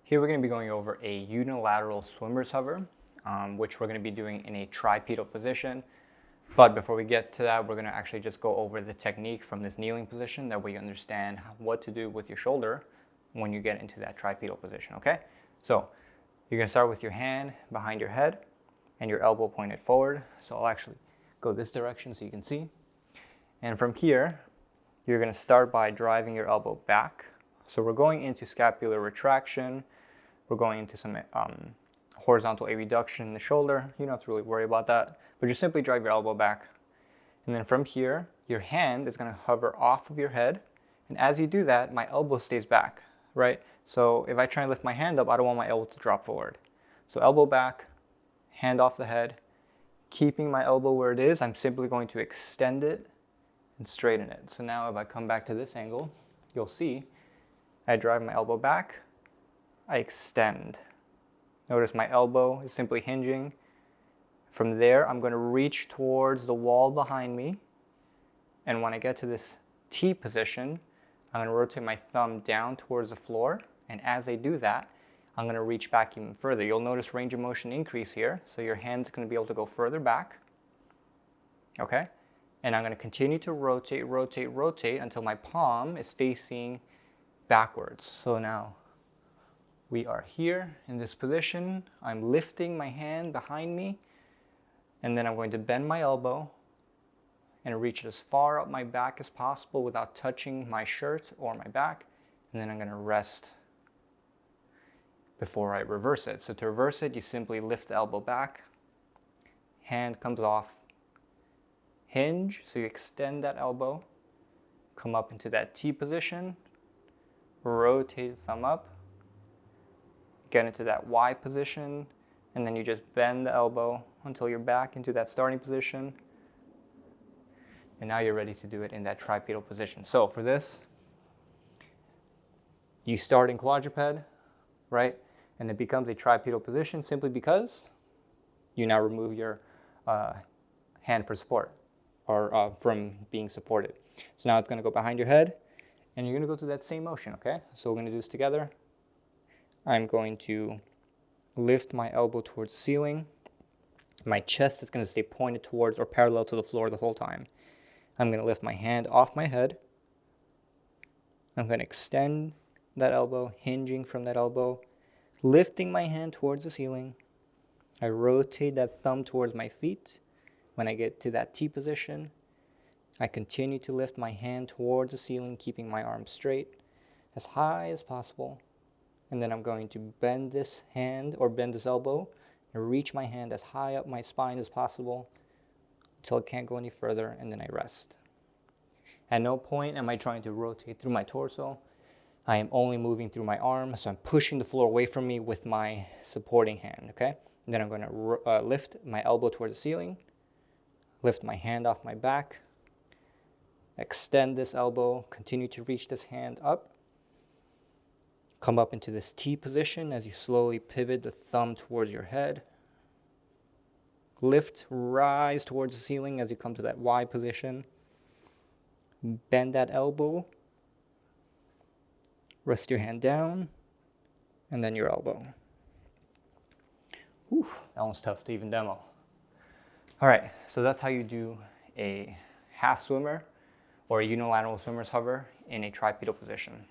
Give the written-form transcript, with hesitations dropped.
Here we're going to be going over a unilateral swimmer's hover, which we're going to be doing in a tripedal position. But before we get to that, we're going to actually just go over the technique from this kneeling position, that way you understand what to do with your shoulder when you get into that tripedal position, okay? So you're going to start with your hand behind your head and your elbow pointed forward. So I'll actually go this direction so you can see. And from here, you're going to start by driving your elbow back. So we're going into scapular retraction. We're going into some horizontal abduction in the shoulder. You don't have to really worry about that, but just simply drive your elbow back. And then from here, your hand is going to hover off of your head. And as you do that, my elbow stays back, right? So if I try and lift my hand up, I don't want my elbow to drop forward. So elbow back, hand off the head. Keeping my elbow where it is, I'm simply going to extend it and straighten it. So now if I come back to this angle, you'll see I drive my elbow back, I extend. Notice my elbow is simply hinging. From there, I'm going to reach towards the wall behind me. And when I get to this T position, I'm going to rotate my thumb down towards the floor. And as I do that, I'm going to reach back even further. You'll notice range of motion increase here. So your hand's going to be able to go further back. Okay? And I'm going to continue to rotate, rotate, rotate until my palm is facing backwards. So now we are here in this position. I'm lifting my hand behind me, and then I'm going to bend my elbow and reach it as far up my back as possible without touching my shirt or my back. And then I'm going to rest before I reverse it. So to reverse it, you simply lift the elbow back, hand comes off, hinge, so you extend that elbow, come up into that T position, rotate the thumb up, get into that Y position, and then you just bend the elbow until you're back into that starting position. And now you're ready to do it in that tripedal position. So for this, you start in quadruped, right? And it becomes a tripedal position simply because you now remove your hand for support, or from being supported. So now it's going to go behind your head, and you're going to go through that same motion, okay? So we're going to do this together. I'm going to lift my elbow towards the ceiling. My chest is going to stay pointed towards or parallel to the floor the whole time. I'm going to lift my hand off my head. I'm going to extend that elbow, hinging from that elbow, lifting my hand towards the ceiling. I rotate that thumb towards my feet. When I get to that T position, I continue to lift my hand towards the ceiling, keeping my arms straight as high as possible. And then I'm going to bend this hand, or bend this elbow, and reach my hand as high up my spine as possible until it can't go any further, and then I rest. At no point am I trying to rotate through my torso. I am only moving through my arms, so I'm pushing the floor away from me with my supporting hand, okay? And then I'm going to lift my elbow towards the ceiling, lift my hand off my back, extend this elbow, continue to reach this hand up, come up into this T position as you slowly pivot the thumb towards your head, lift, rise towards the ceiling as you come to that Y position, bend that elbow, rest your hand down, and then your elbow. Whew, that one's tough to even demo. All right, so that's how you do a half swimmer or a unilateral swimmer's hover in a tripedal position.